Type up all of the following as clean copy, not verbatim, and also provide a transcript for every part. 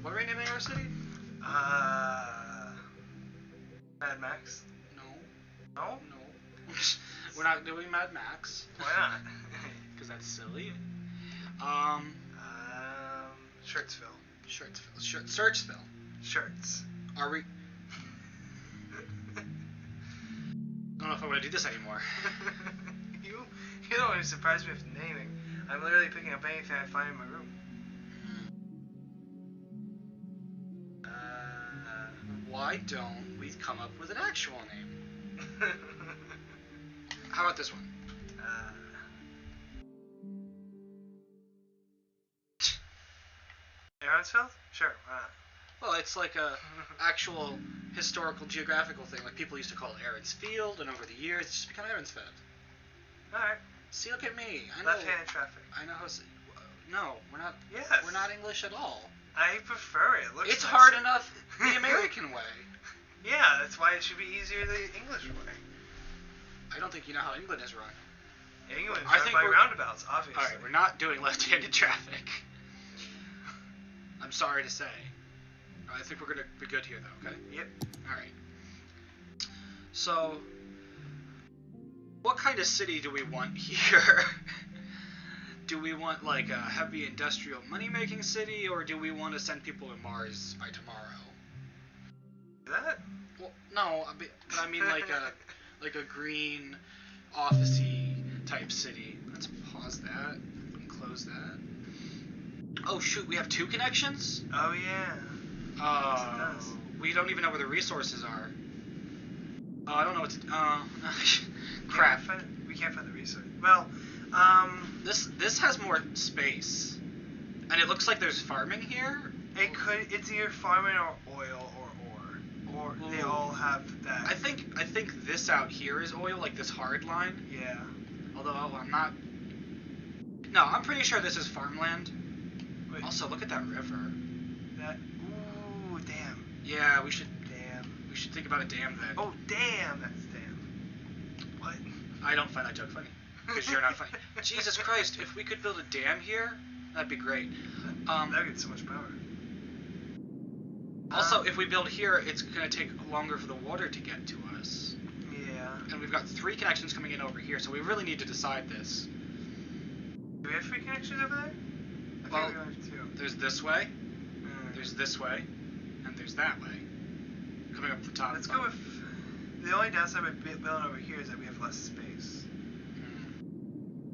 What are we naming our city? Mad Max? No. No? No. We're not doing Mad Max. Why not? Because that's silly. Shirtsville. Searchville. Shirts. Are we? I don't know if I want to do this anymore. You don't want to surprise me with naming. I'm literally picking up anything I find in my room. Why don't we come up with an actual name? How about this one? Aaronsfeld? Sure, why not? Well, it's like a actual historical geographical thing. Like people used to call it Aaron's Field, and over the years it's just become Aaronsfeld. Alright. See, look at me. I know. Left-handed traffic. I know how. No, we're not. Yes. We're not English at all. I prefer it. It's hard enough the American way. Yeah, that's why it should be easier the English way. I don't think you know how England is run. England's run by roundabouts, obviously. Alright, we're not doing left-handed traffic. I'm sorry to say. I think we're going to be good here, though, okay? Yep. Alright. So, what kind of city do we want here? Do we want, like, a heavy industrial money-making city, or do we want to send people to Mars by tomorrow? That? Well, no, but I mean like a green, office-y type city. Let's pause that and close that. Oh shoot, we have 2 connections? Oh yeah. Yes, it does. We don't even know where the resources are. Oh, I don't know what to. Crap. We can't find the resource. Well, This has more space, and it looks like there's farming here. It's either farming or oil or ore, or they all have that. I think this out here is oil, like this hard line. Yeah. Although I'm not. No, I'm pretty sure this is farmland. Wait. Also, look at that river. That. Ooh, damn. Yeah, we should. Damn. We should think about a dam then. Oh, damn. That's damn. What? I don't find that joke funny. Because you're not funny. Jesus Christ, if we could build a dam here, that'd be great. That would get so much power. Also, if we build here, it's going to take longer for the water to get to us. Yeah. And we've got 3 connections coming in over here, so we really need to decide this. Do we have 3 connections over there? I think we only have 2. There's this way, there's this way, and there's that way. Coming up the top. Let's go with... The only downside with building over here is that we have less space.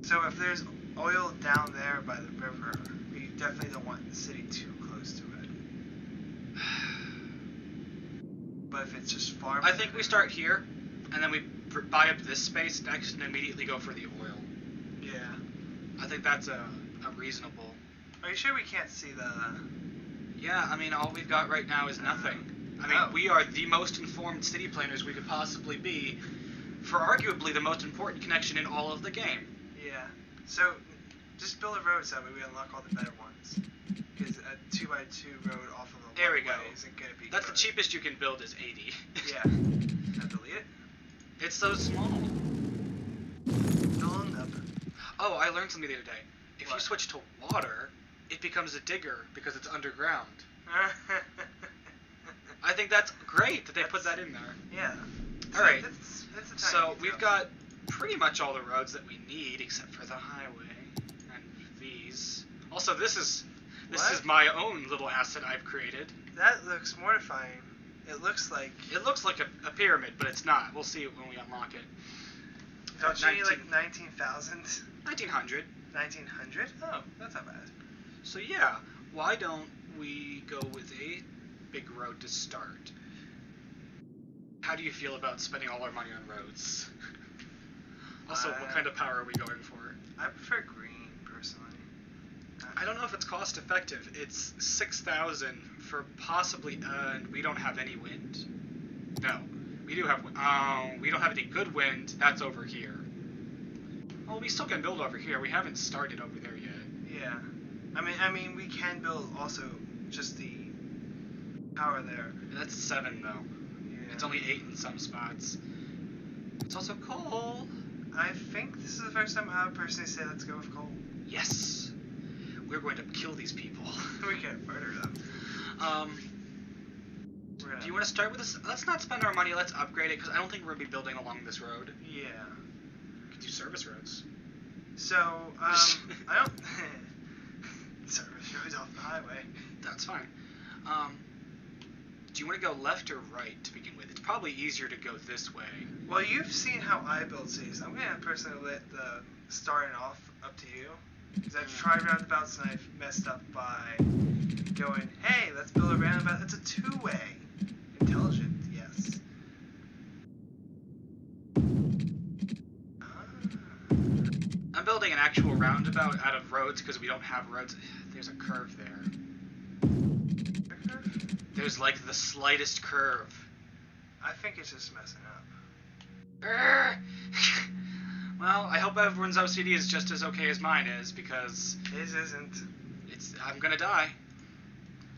So if there's oil down there by the river, we definitely don't want the city too close to it. But if it's just farming... I think we start here, and then we buy up this space next, and immediately go for the oil. Yeah. I think that's a reasonable... Are you sure we can't see the... Yeah, I mean, all we've got right now is nothing. I mean, we are the most informed city planners we could possibly be for arguably the most important connection in all of the game. Yeah. So, just build a road so that way we unlock all the better ones. Because a 2x2 road off of a there we go. Isn't going to be That's good. the cheapest you can build is 80. Yeah. Now delete it. It's so small. Build up. Oh, I learned something the other day. If you What? switch to water, it becomes a digger because it's underground. I think that's great that they put that in there. Yeah. All right. That's a So we've got pretty much all the roads that we need except for the highway and these. Also, this is my own little asset I've created. That looks mortifying. It looks like a pyramid, but it's not. We'll see it when we unlock it. Don't you need like 19,000? 1900. 1900? Oh, that's not bad. So yeah, why don't we go with a big road to start? How do you feel about spending all our money on roads? Also, what kind of power are we going for? I prefer green, personally. I don't know if it's cost effective. It's 6,000 for possibly, and we don't have any wind. No, we do have wind. We don't have any good wind. That's over here. Well, we still can build over here. We haven't started over there yet. Yeah. I mean, we can build also just the power there. That's 7 though. Yeah. It's only 8 in some spots. It's also coal. I think this is the first time I would personally say let's go with coal. Yes. We're going to kill these people. We can't murder them. Do you want to start with this? Let's not spend our money. Let's upgrade it because I don't think we're gonna be building along this road. Yeah. We could do service roads. So, I don't... Service roads off the highway. That's fine. Do you want to go left or right to begin with? It's probably easier to go this way. Well, you've seen how I build cities. I'm gonna personally let the starting off up to you. Because I've tried roundabouts and I've messed up by going, hey, let's build a roundabout. That's a two-way. Intelligent, yes. I'm building an actual roundabout out of roads because we don't have roads. There's a curve there. A curve? There's like the slightest curve. I think it's just messing up. Well, I hope everyone's OCD is just as okay as mine is because His isn't. I'm gonna die.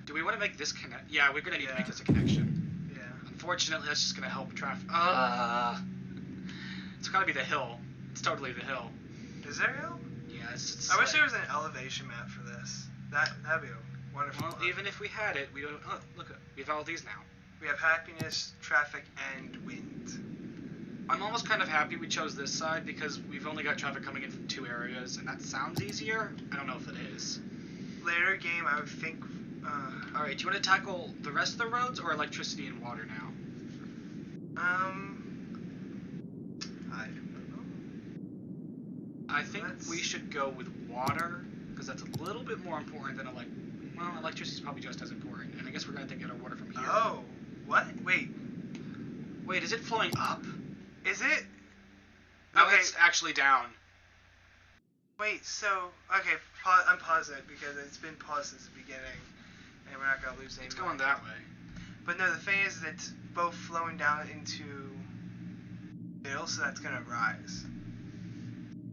Do we want to make this connect? Yeah, we're gonna need to make this a connection. Yeah. Unfortunately, that's just gonna help traffic. It's gotta be the hill. It's totally the hill. Is there a hill? Yeah, it's I wish there was an elevation map for this. That'd be a wonderful. Well, even if we had it, we don't. Oh, look, we have all these now. We have happiness, traffic, and wind. I'm almost kind of happy we chose this side because we've only got traffic coming in from 2 areas, and that sounds easier. I don't know if it is. Later game, I would think. All right, do you want to tackle the rest of the roads or electricity and water now? I don't know. I think we should go with water because that's a little bit more important than electricity is probably just as important. And I guess we're gonna get our water from here. Oh, what? Wait, is it flowing up? is it? No, Okay. it's actually down. Wait, so okay, unpause it because it's been paused since the beginning, and we're not gonna lose any. It's money. going that way. But no, the thing is that it's both flowing down into middle, so that's gonna rise.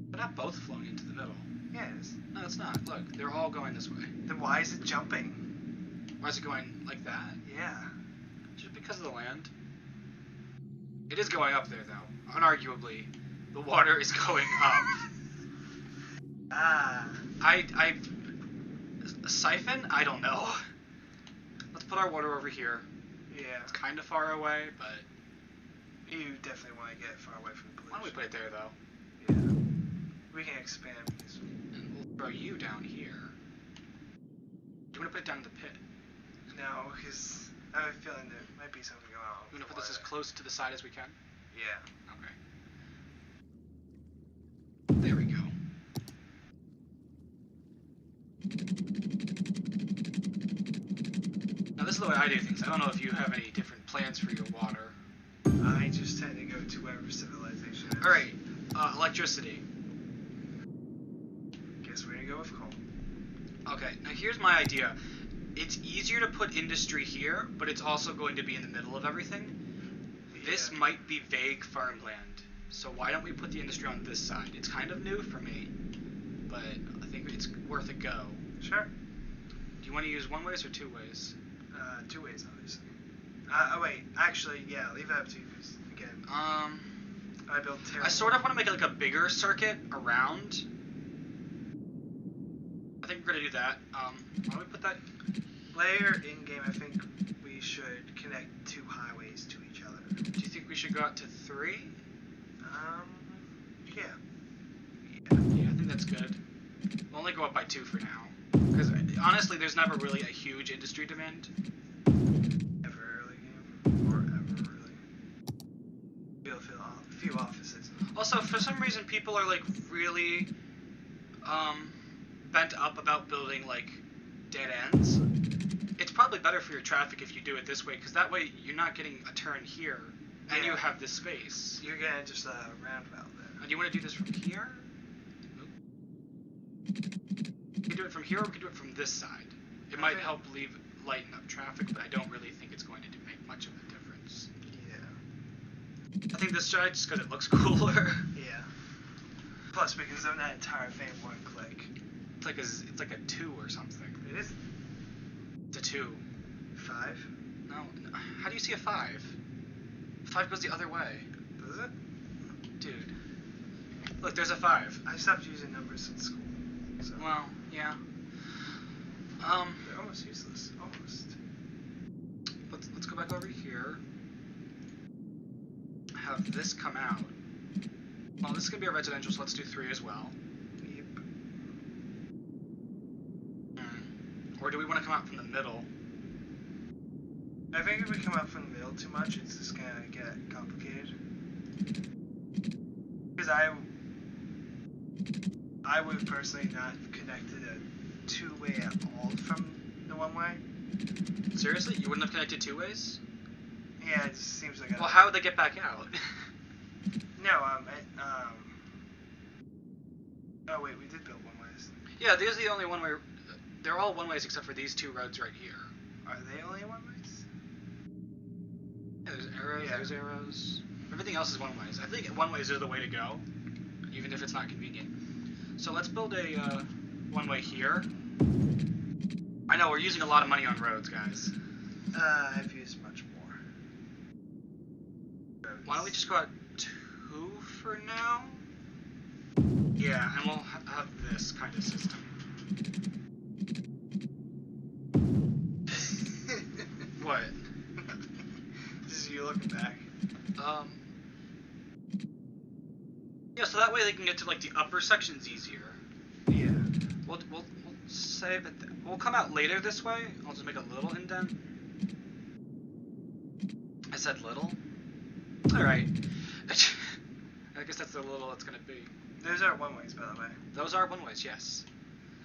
They're not both flowing into the middle. Yeah, it is. No, it's not. Look, they're all going this way. Then why is it jumping? Why is it going like that? Yeah. Just because of the land. It is going up there, though. Unarguably, the water is going up. Siphon? I don't know. Let's put our water over here. Yeah. It's kind of far away, but You definitely want to get far away from the pollution. why don't we put it there, though? Yeah. We can expand because. And we'll throw you down here. Do you want to put it down in the pit? No, because I have a feeling there might be something going on. You want to with put this as water. close to the side as we can? Yeah. Okay. There we go. Now this is the way I do things. I don't know if you have any different plans for your water. I just tend to go to wherever civilization is. Alright, electricity. Guess we're gonna go with coal. Okay, now here's my idea. It's easier to put industry here, but it's also going to be in the middle of everything. This Yeah. might be vague farmland, so why don't we put the industry on this side? It's kind of new for me, but I think it's worth a go. Sure. Do you want to use one ways or 2 ways? 2 ways, obviously. Wait. Actually, yeah. Leave that up to you. 'Cause, again, I built terrible. I sort of want to make like a bigger circuit around. I think we're gonna do that. Why don't we put that? Later in game, I think we should connect 2 highways to each other. Do you think we should go out to 3? Yeah. Yeah, I think that's good. We'll only go up by 2 for now. Because honestly, there's never really a huge industry demand. Ever early game, or ever really. Few offices. Also, for some reason, people are like really bent up about building like dead ends. It's probably better for your traffic if you do it this way, because that way you're not getting a turn here, and you Yeah. have this space. You're gonna just roundabout then. And do you want to do this from here? Nope. We can do it from here, or we can do it from this side. It might help lighten up traffic, but I don't really think it's going to make much of a difference. Yeah. I think this side, just because it looks cooler. Yeah. Plus, because of that entire thing, 1 click. It's like a 2 or something. It is It's a 2. 5. No, how do you see a 5? 5 goes the other way. Does it? Dude. Look, there's a 5. I stopped using numbers since school. So Well, yeah. they're almost useless. Almost. have this come out. Well, this is going to be a residential, so let's do 3 as well. Yep. Or do we want to come out from the middle? I think if we come out from the middle too much, it's just gonna get complicated. Because I would personally not connected a two-way at all from the one-way. Seriously? You wouldn't have connected 2 ways? Yeah, it just seems like. Well, how would they get back out? No, oh wait, we did build one-ways. Yeah, these are the only one-way. They're all one-ways except for these 2 roads right here. Are they only one-ways? Yeah, there's arrows, Yeah. there's arrows. Everything else is one-ways. I think one-ways are the way to go, even if it's not convenient. So let's build a one-way here. I know, we're using a lot of money on roads, guys. I've used much more. Roads. Why don't we just go out 2 for now? Yeah, and we'll have this kind of system. What? This is you looking back. Yeah, so that way they can get to like the upper sections easier. Yeah. We'll save it. We'll come out later this way. I'll just make a little indent. I said little. All right. I guess that's the little it's gonna be. Those are one-ways, by the way. Those are one-ways, yes.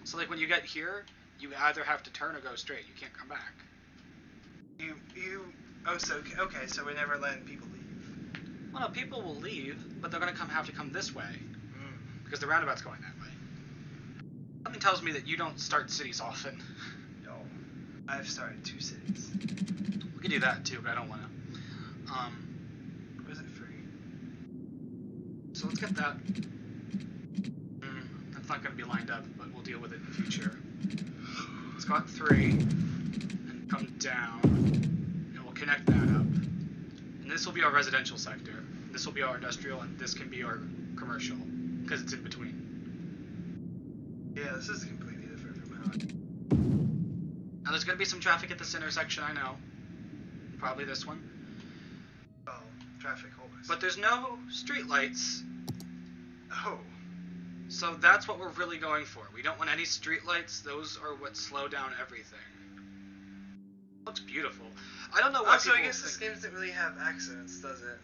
So like when you get here, you either have to turn or go straight. You can't come back. Oh, so okay, so we're never letting people leave. Well, no, people will leave, but they're gonna have to come this way because the roundabout's going that way. Something tells me that you don't start cities often. No, I've started 2 cities. We can do that too, but I don't want to. Was it free? So let's get that. That's not going to be lined up, but we'll deal with it in the future. Let's go at 3 and come down, and we'll connect that up. And this will be our residential sector. This will be our industrial, and this can be our commercial because it's in between. Yeah, this is completely different from how. Now there's going to be some traffic at this intersection, I know. Probably this one. Oh, traffic holders. But there's no street lights. Oh. So that's what we're really going for. We don't want any street lights. Those are what slow down everything. Looks beautiful. I don't know why So people I guess this think... game doesn't really have accidents, does it?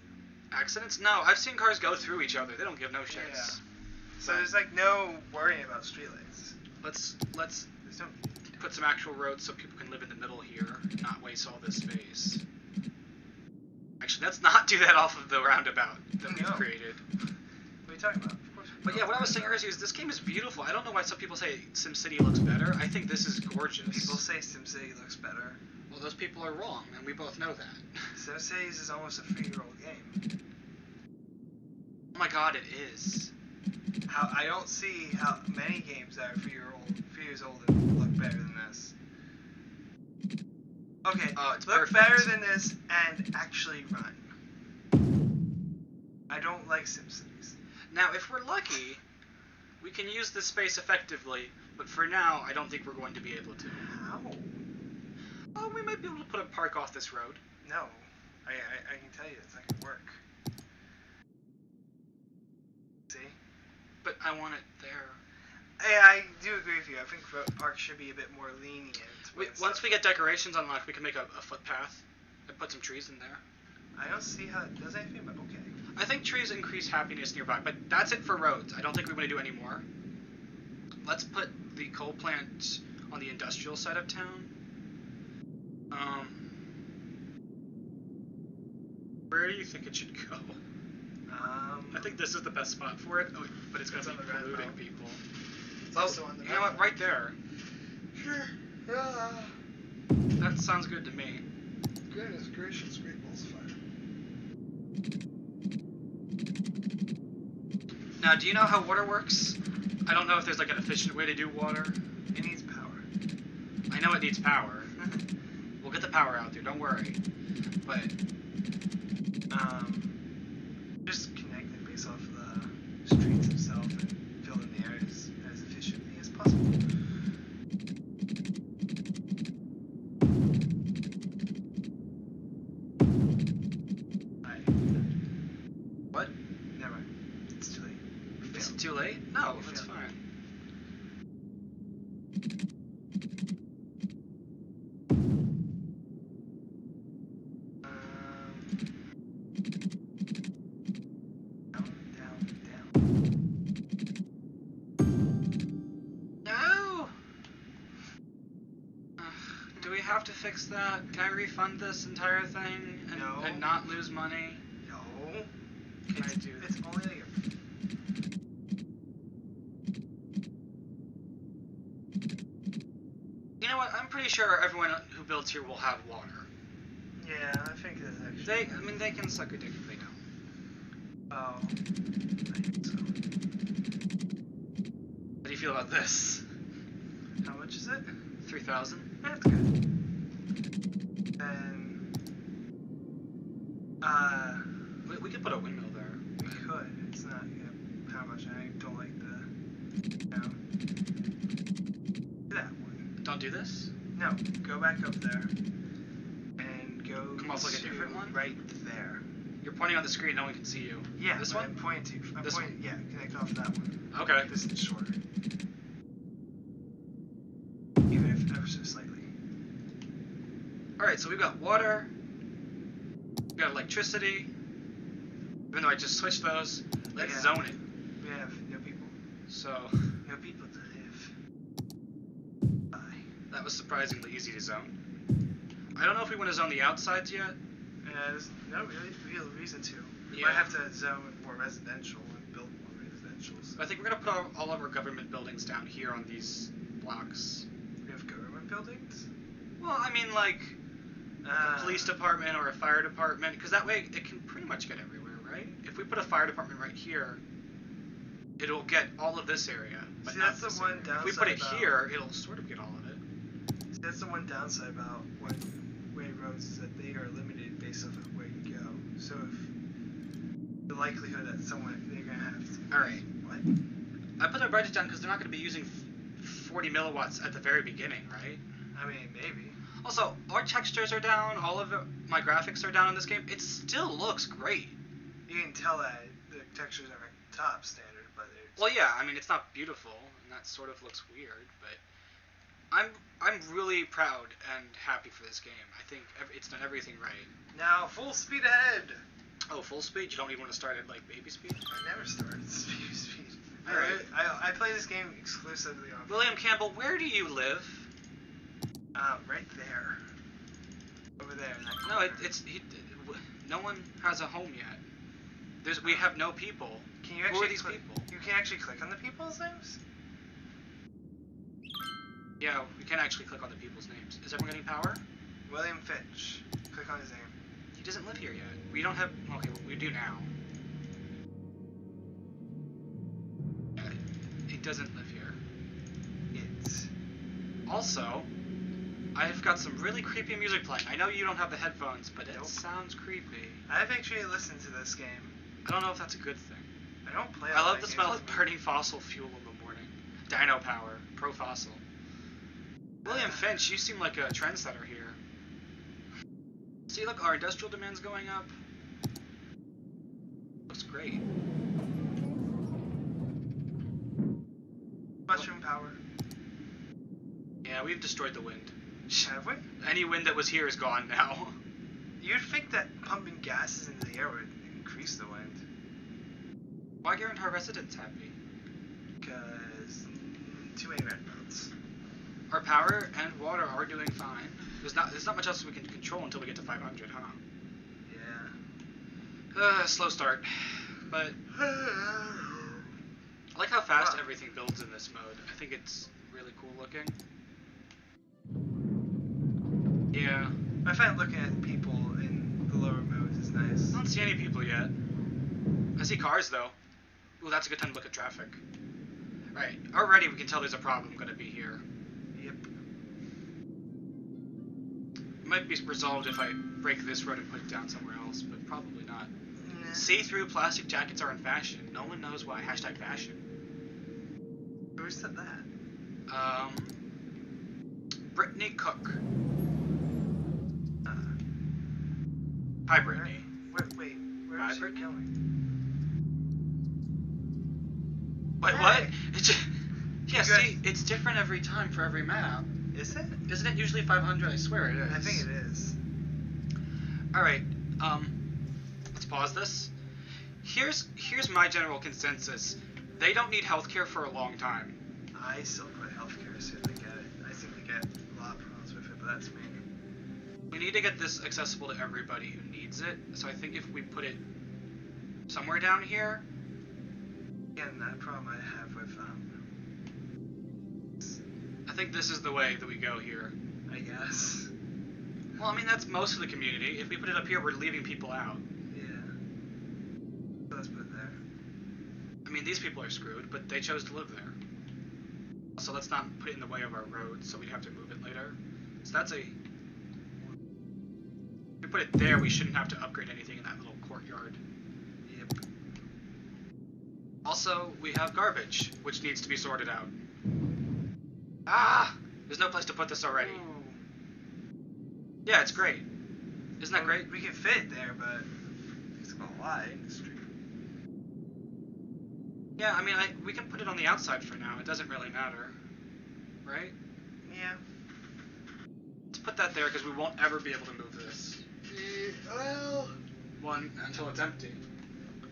Accidents? No, I've seen cars go through each other. They don't give no shits. Yeah. So there's like no worrying about streetlights. Let's There's no. put some actual roads so people can live in the middle here and not waste all this space. Actually, let's not do that off of the roundabout that we've created. What are you talking about? Of course. But yeah, what I was saying earlier is this game is beautiful. I don't know why some people say SimCity looks better. I think this is gorgeous. People say SimCity looks better. Well, those people are wrong, and we both know that. SimCity is almost a 3-year-old game. Oh my god, it is. I don't see how many games that are 3 years old and look better than this. Okay, it's look perfect. better than this and actually run. I don't like SimCities. Now, if we're lucky, we can use this space effectively, but for now, I don't think we're going to be able to. How? Oh, we might be able to put a park off this road. No, I can tell you it's not gonna work. See? But I want it there. I do agree with you. I think parks should be a bit more lenient. Once we get decorations unlocked, we can make a footpath and put some trees in there. I don't see how it does anything, but okay. I think trees increase happiness nearby, but that's it for roads. I don't think we want to do any more. Let's put the coal plant on the industrial side of town. Where do you think it should go? I think this is the best spot for it, but it's going to be polluting people. It's also on the You know what? Right there. Sure. That sounds good to me. Goodness gracious, Great Balls of Fire. Now, do you know how water works? I don't know if there's like an efficient way to do water. It needs power. I know it needs power. We'll get the power out there, don't worry. But, just connect it based off the streets itself and fill in the areas as efficiently as possible. No, it's fine. No! Do we have to fix that? Can I refund this entire thing and not lose money? No. Can I do It's only like You know what? I'm pretty sure everyone who builds here will have water. Yeah, I think that's actually... They can suck a dick if they don't. Oh, I think so. How do you feel about this? How much is it? 3,000? That's good. And, we could put a windmill there. we could. It's not, how much. I don't like the, that one. Don't do this? No, go back up there. And go Come off like a different one? Right there. You're pointing on the screen, no one can see you. Yeah, this but one? I'm pointing to. This one? Yeah, connect off that one. Okay. This is shorter. Even if ever so slightly. Alright, so we've got water. We've got electricity. Even though I just switched those. Let's zone it. We have no people. So, No people to live. Bye. that was surprisingly easy to zone. I don't know if we want to zone the outsides yet. There's no really real reason to. We Yeah. might have to zone more residential and build more residentials. I think we're going to put all of our government buildings down here on these blocks. We have government buildings? Well, I mean, like a police department or a fire department, because that way it can pretty much get everywhere, right? If we put a fire department right here, it'll get all of this area. But See, not that's the this one area. downside If we put it about- here, it'll sort of get all of it. See, that's the one downside about one-way roads is that they are limited based off of where you go. So if the likelihood that they're gonna have to... Alright. What? I put a budget down because they're not going to be using 40 milliwatts at the very beginning, right? I mean, maybe. Also, our textures are down, all of my graphics are down in this game. It still looks great. You can tell that the textures are top standard, but it's... Well, yeah, I mean, it's not beautiful, and that sort of looks weird, but I'm really proud and happy for this game. I think it's done everything right. Now, full speed ahead! Oh, full speed? You don't even want to start at, like, baby speed? I never started speed. Alright. I play this game exclusively on... William Campbell, where do you live? Right there. Over there in that No, corner. no one has a home yet. We have no people. Can you Who actually are these people? You can actually click on the people's names? Yeah, we can actually click on the people's names. Is everyone getting power? William Finch. Click on his name. He doesn't live here yet. We don't have... Okay, we do now. He doesn't live here. Also, I've got some really creepy music playing. I know you don't have the headphones, but it sounds creepy. I've actually listened to this game. I don't know if that's a good thing. I don't play I love the smell of burning fossil fuel in the morning. Dino power. Pro-fossil. William Finch, you seem like a trendsetter here. See, look, our industrial demand's going up. Looks great. Mushroom power. Yeah, we've destroyed the wind. Have we? Any wind that was here is gone now. You'd think that pumping gases into the air would increase the wind. Why aren't our residents happy? Because too many red boats. Our power and water are doing fine. There's not much else we can control until we get to 500, huh? Yeah. Slow start. But I like how fast everything builds in this mode. I think it's really cool looking. Yeah. I find looking at people in the lower modes is nice. I don't see any people yet. I see cars though. Ooh, that's a good time to look at traffic. Right. Already we can tell there's a problem gonna be here. Yep. It might be resolved if I break this road and put it down somewhere else, but probably not. Nah. See-through plastic jackets are in fashion. No one knows why. Hashtag fashion. Who said that? Brittany Cook. Hi, Brittany. Wait, where Hi, is she Brittany. going? Wait, Hey. what? It's just, yeah, You see, guys- it's different every time for every map. Is it? Isn't it usually 500? I swear it is. I think it is. Alright, let's pause this. Here's my general consensus. They don't need healthcare for a long time. I still put healthcare as soon as they get it. I think they get a lot of problems with it, but that's me. We need to get this accessible to everybody who needs it, so I think if we put it somewhere down here... Again, that problem I have with, I think this is the way that we go here. I guess. Well, I mean, that's most of the community. If we put it up here, we're leaving people out. Yeah. Let's put it there. I mean, these people are screwed, but they chose to live there. So let's not put it in the way of our roads, so we'd have to move it later. So that's a... If we put it there, we shouldn't have to upgrade anything in that little courtyard. Yep. Also, we have garbage, which needs to be sorted out. Ah! There's no place to put this already. Ooh. Yeah, it's great. Isn't that great? We can fit it there, but it's a lot of industry. Yeah, I mean, we can put it on the outside for now. It doesn't really matter. Right? Yeah. Let's put that there, because we won't ever be able to move this. Well, One, until it's empty.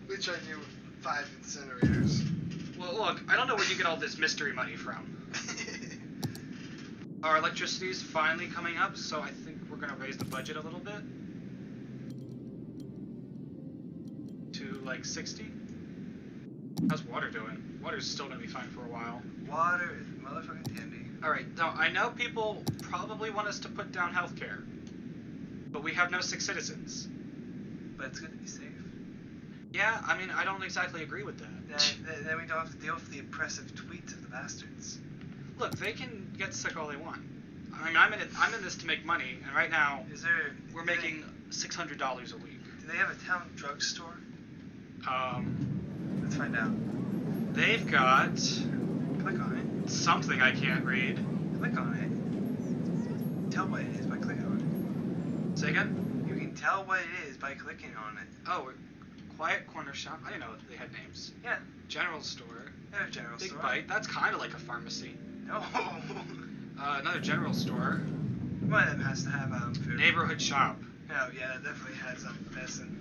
which I do 5 incinerators. Well, look, I don't know where you get all this mystery money from. Our electricity's finally coming up, so I think we're going to raise the budget a little bit. To, like, 60? How's water doing? Water's still going to be fine for a while. Water is motherfucking dandy. Alright, now, I know people probably want us to put down healthcare. But we have no sick citizens. But it's good to be safe. Yeah, I mean, I don't exactly agree with that. Then we don't have to deal with the oppressive tweets of the bastards. Look, they can get sick all they want. I mean, I'm in this to make money, and right now we're making $600 a week. Do they have a town drugstore? Um, Let's find out. they've got Click on something I can't read. it. Click on it. Tell what it is by clicking on Say again? it. You can tell what it is by clicking on it. Oh, quiet corner shop. I didn't know they had names. Yeah. General store. They have a general Big store. Bite. That's kind of like a pharmacy. No. Another general store. One of them has to have food. Neighborhood shop. Oh yeah, that definitely has medicine.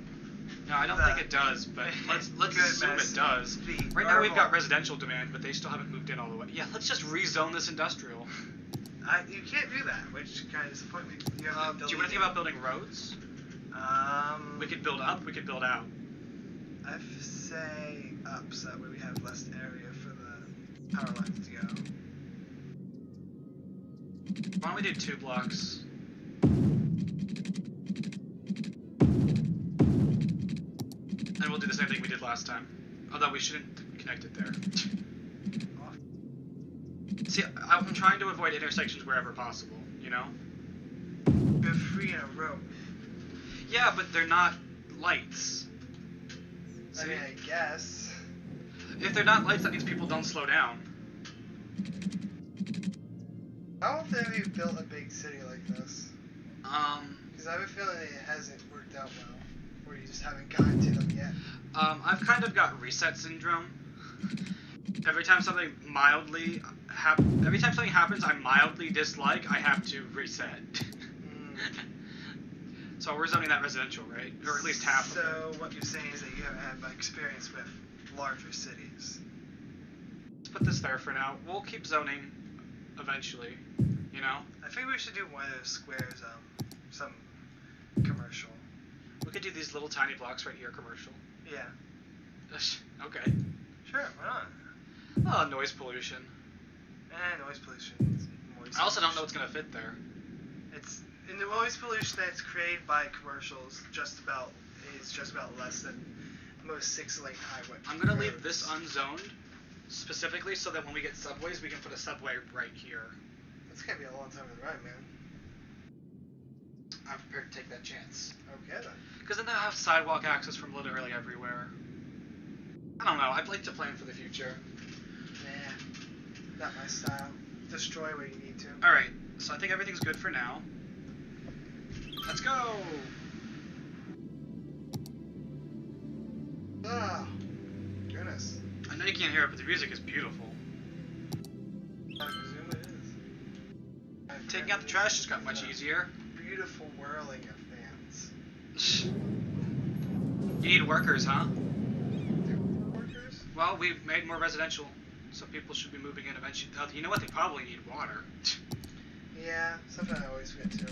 No, I don't think it does, but let's Good assume it medicine. does. The Right now we've got herbal- residential demand, but they still haven't moved in all the way. Yeah, let's just rezone this industrial. You can't do that, which kind of disappoints me. You have to Do you want to think about building roads? We could build up, we could build out. I'd say up, so that way we have less area for the power lines to go. Why don't we do 2 blocks? And we'll do the same thing we did last time. Although we shouldn't connect it there. See, I'm trying to avoid intersections wherever possible, you know? We have 3 in a row. Yeah, but they're not lights. I See? mean, I guess. If they're not lights, that means people don't slow down. How often have you built a big city like this? Because I have a feeling it hasn't worked out well. Or you just haven't gotten to them yet. I've kind of got reset syndrome. Every time something happens I mildly dislike, I have to reset. So we're zoning that residential, right? Or at least half of it. So what you're saying is that you haven't had experience with larger cities. Let's put this there for now. We'll keep zoning eventually, you know? I think we should do one of those squares, some commercial. We could do these little tiny blocks right here, commercial. Yeah. Okay. Sure, why Oh, not? noise pollution. Noise pollution. I also don't know what's going to fit there. It's in the noise pollution that's created by commercials. Is just about less than most 6-lane highway. I'm going to leave this unzoned specifically so that when we get subways, we can put a subway right here. It's gonna be a long time to ride, man. I'm prepared to take that chance. Okay then. Because then they'll have sidewalk access from literally everywhere. I don't know. I'd like to plan for the future. Nah, not my style. Destroy where you need to. Alright, so I think everything's good for now. Let's go! Oh, goodness. I know You can't hear it, but the music is beautiful. I presume it is. Taking out the trash just got much easier. Beautiful whirling of fans. You need workers, huh? Workers? Well, we've made more residential, so people should be moving in eventually. Oh, you know what? They probably need water. Yeah, something I always forget too.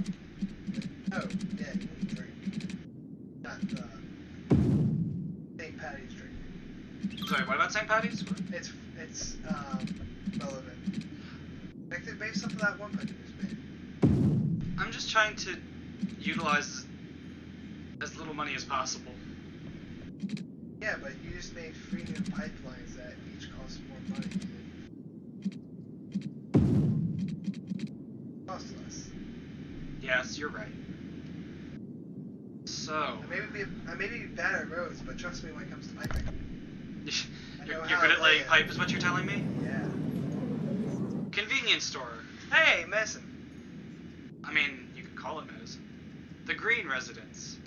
Oh, yeah, you need drink. Not St. Patty's drink. Sorry, what about St. Patty's? It's relevant. Like they made something that one country was made. I'm just trying to utilize as little money as possible. Yeah, but you just made 3 new pipelines that each cost more money. Cost less. Yes, you're right. So... I may be bad at roads, but trust me when it comes to piping. You're good at laying pipe is what you're telling me? Yeah. Convenience store. Hey, medicine. I mean, you could call it medicine. The Green Residence.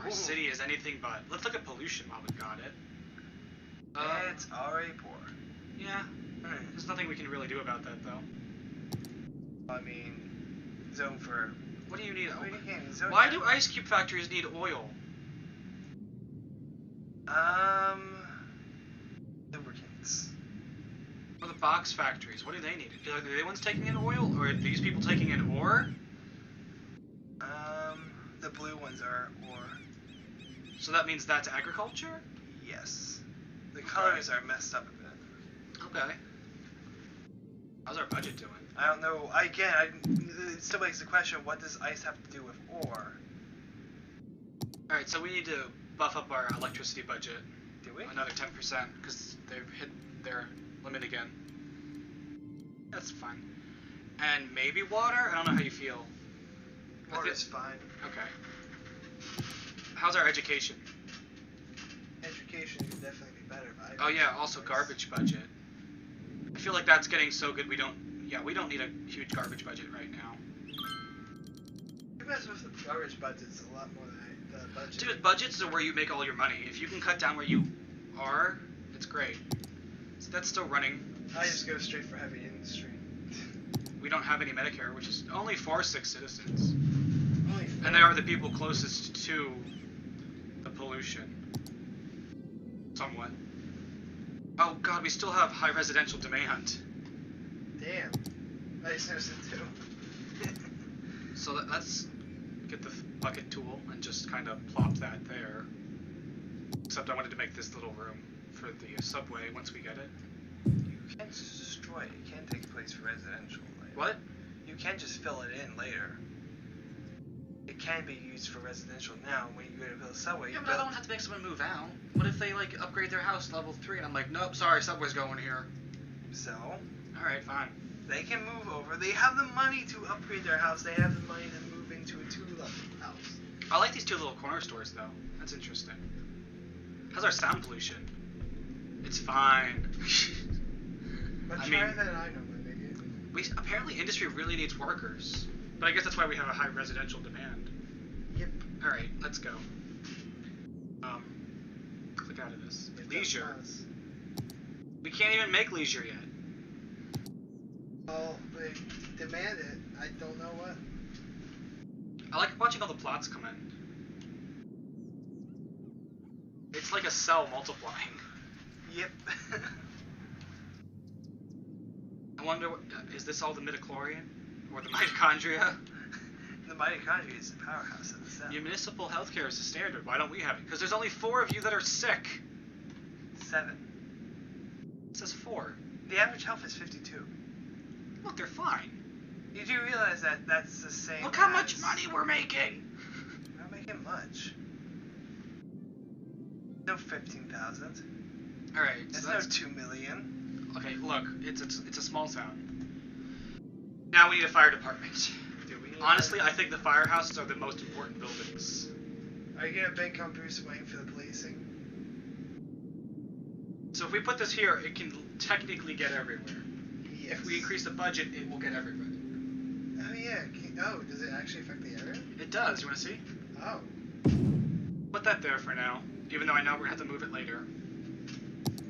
Our city is anything but. Let's look at pollution while we've got it. It's already poor. Yeah. There's nothing we can really do about that, though. I mean, zone for... What do you need? Zone Why do ice cube factories need oil? Lubricants. Or the box factories, what do they need? Are they the ones taking in oil, or are these people taking in ore? The blue ones are ore. So that means that's agriculture? Yes. The colors are messed up a bit. Okay. How's our budget doing? I don't know. Again, it still makes the question, what does ice have to do with ore? Alright, so we need to buff up our electricity budget. Do we? Another 10%, because they've hit their limit again. That's fine. And maybe water? I don't know how you feel. Water's fine. Okay. How's our education? Education could definitely be better, but Oh yeah, also garbage budget. I feel like that's getting so good we don't need a huge garbage budget right now. You mess with the garbage budget's a lot more than the budget. Dude, budgets are where you make all your money. If you can cut down where you are, it's great. So that's still running. I just go straight for heavy industry. We don't have any Medicare, which is only for 6 citizens. Only 4. And they are the people closest to the pollution. Somewhat. Oh god, we still have high residential demand. Damn. I just noticed it too. So let's get the bucket tool and just kind of plop that there. Except I wanted to make this little room for the subway once we get it. You can't just destroy it. It can't take place for residential later. What? You can't just fill it in later. It can be used for residential now. When you go to build a subway, Yeah, but I don't have to make someone move out. What if they like upgrade their house to level 3 and I'm like, nope, sorry, subway's going here. So, Alright, fine. they can move over. They have the money to upgrade their house. They have the money to move into a 2-level house. I like these 2 little corner stores though. That's interesting. How's our sound pollution? It's fine. Much I mean, higher than I normally make it. Apparently industry really needs workers. But I guess that's why we have a high residential demand. Yep. Alright, let's go. Click out of this. Leisure. We can't even make leisure yet. Well, they demand it. I don't know what. I like watching all the plots come in. It's like a cell multiplying. Yep. I wonder, is this all the midichlorian? Or the mitochondria? The mitochondria is the powerhouse of the cell. Municipal healthcare is the standard. Why don't we have it? Because there's only 4 of you that are sick. 7. It says 4. The average health is 52. Look, they're fine. You do realize that that's the same. Look how much money we're making! We're not making much. No 15,000. Alright, It's so no that's... 2 million. Okay, look, it's a small town. Now we need a fire department. Do we need Honestly, I think the firehouses are the most important buildings. Are you gonna bank on Bruce Wayne for the policing? So if we put this here, it can technically get everywhere. Yes. If we increase the budget, it will get everybody. Oh yeah. Does it actually affect the area? It does. You want to see? Oh. Put that there for now, even though I know we're gonna have to move it later.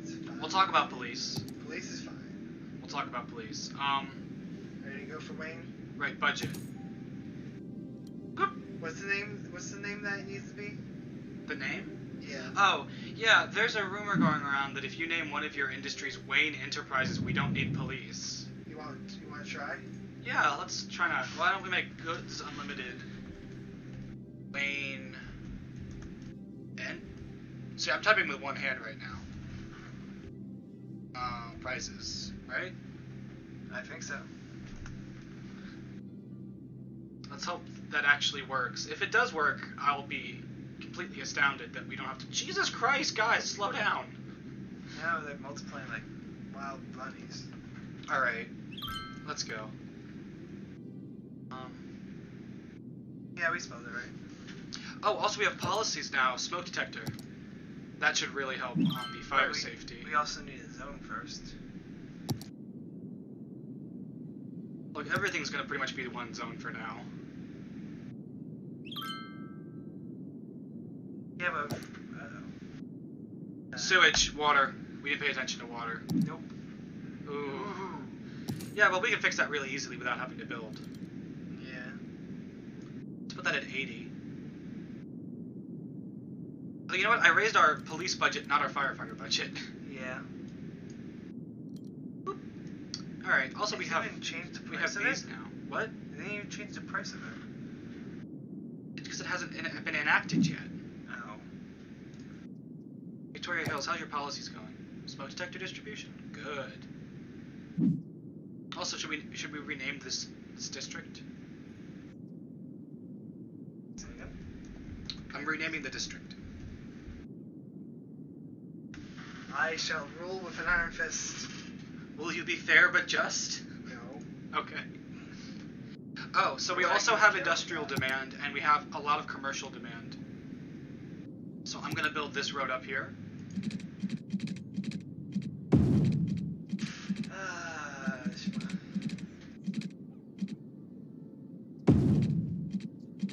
It's fine. We'll talk about police. Police is fine. We'll talk about police. Ready to go for Wayne? Right, budget. What's the name? What's the name that it needs to be? The name? Yeah. Oh, yeah, there's a rumor going around that if you name one of your industries Wayne Enterprises, we don't need police. You want to try? Yeah, let's try not. Why don't we make goods unlimited? Wayne. N? See, I'm typing with one hand right now. Prices, right? I think so. Let's hope that actually works. If it does work, I'll be completely astounded that we don't have to. Jesus Christ, guys, slow down. No, they're multiplying like wild bunnies. All right, let's go. Yeah, we spelled it right. Oh, also we have policies now. Smoke detector. That should really help on the fire safety. We also need a zone first. Look, everything's gonna pretty much be one zone for now. Yeah, but sewage, water. We didn't pay attention to water. Nope. Ooh. Yeah, well, we can fix that really easily without having to build. Yeah. Let's put that at 80. Oh, you know what? I raised our police budget, not our firefighter budget. Yeah. All right. Also, we have changed the we price have of these it. now. What? They didn't even change the price of it. It's because it hasn't been enacted yet. Oh. Victoria Hills, how's your policies going? Smoke detector distribution. Good. Also, should we rename this district? Say again? I'm renaming the district. I shall rule with an iron fist. Will you be fair but just? No. Okay. Oh, so we Well, also I have can industrial count that. demand, and we have a lot of commercial demand. So I'm gonna build this road up here.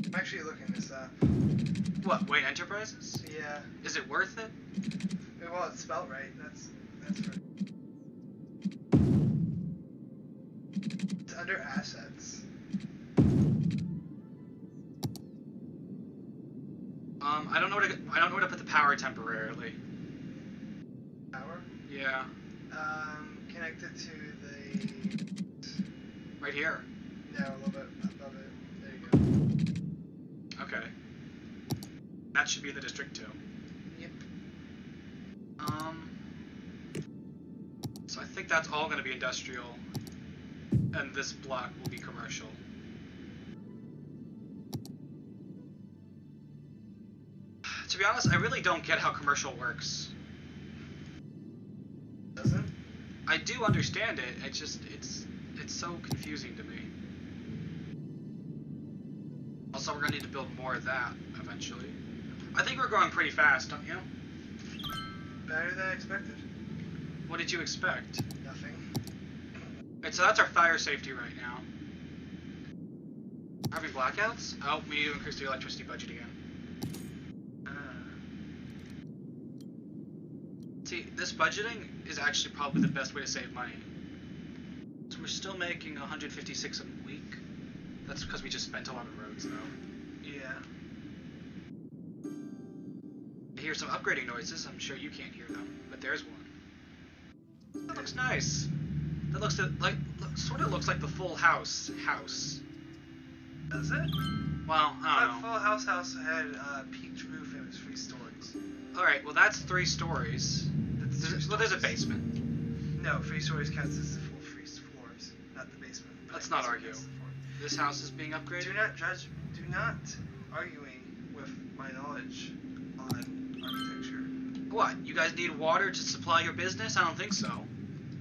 I'm actually looking this up. What, Wayne Enterprises? Yeah. Is it worth it? Well, it's spelled right. That's right. It's under assets. I don't know where to put the power temporarily. Power. Yeah. Connect it to the. Right here. No, a little bit above it. There you go. Okay. That should be in the district too. Yep. So I think that's all going to be industrial, and this block will be commercial. To be honest, I really don't get how commercial works. Doesn't? I do understand it. It's so confusing to me. Also, we're gonna need to build more of that eventually. I think we're growing pretty fast, don't you? Better than I expected. What did you expect? Nothing. Right, so that's our fire safety right now. Having blackouts? Oh, we need to increase the electricity budget again. See, this budgeting is actually probably the best way to save money. So we're still making 156 a week. That's because we just spent a lot of roads, though. Yeah. I hear some upgrading noises. I'm sure you can't hear them, but there's one. That looks nice. That looks sort of looks like the Full House house. Does it? Well, I don't know. Full House had a peaked roof and it was 3 stories. All right, well that's 3 stories. There's a basement. No, 3 stories counts as the full 3 floors, not the basement. Let's not argue. This house is being upgraded. Do not arguing with my knowledge on architecture. What? You guys need water to supply your business? I don't think so.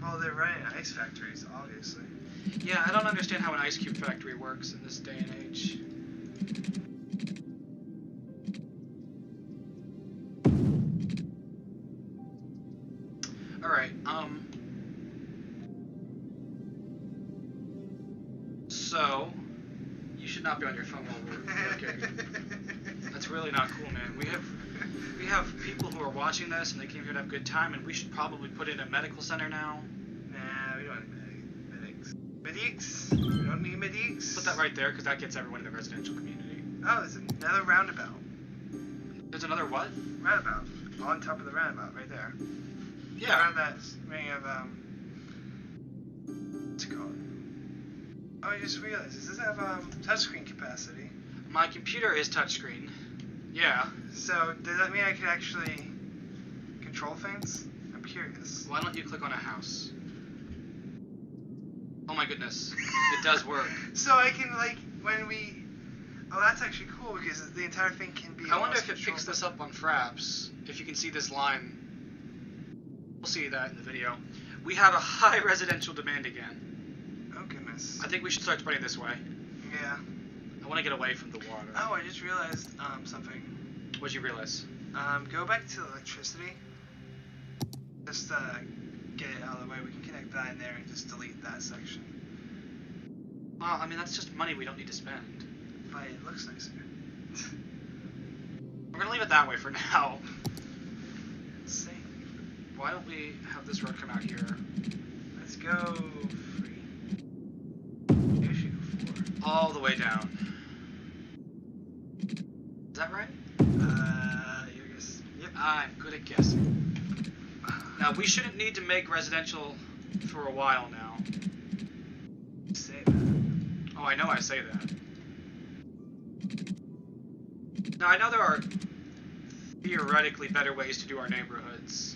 Well, they're running ice factories, obviously. Yeah, I don't understand how an ice cube factory works in this day and age. Alright, so, you should not be on your phone while we're working. That's really not cool, man. We we have people who are watching this and they came here to have a good time, and we should probably put in a medical center now. Nah, we don't need medics. Medics? We don't need medics. Put that right there, because that gets everyone in the residential community. Oh, there's another roundabout. There's another what? Roundabout. On top of the roundabout, right there. Yeah. Around that ring of, what's it called? Oh, I just realized, does this have, touchscreen capacity? My computer is touchscreen. Yeah. So, does that mean I can actually control things? I'm curious. Why don't you click on a house? Oh my goodness. It does work. So I can, like, when we... Oh, that's actually cool, because the entire thing can be... I wonder if it picks this up on Fraps. If you can see this line. We'll see that in the video. We have a high residential demand again. Oh, goodness. I think we should start spreading this way. Yeah. I want to get away from the water. Oh, I just realized, something. What'd you realize? Go back to electricity. Just, get it out of the way. We can connect that in there and just delete that section. Well, I mean, that's just money we don't need to spend. But it looks nicer. We're going to leave it that way for now. Insane. Why don't we have this road come out here? Let's go free. Issue 4. All the way down. Is that right? Your guess. Yep. I'm good at guessing. Now, we shouldn't need to make residential for a while now. Say that. Oh, I know I say that. Now, I know there are theoretically better ways to do our neighborhoods.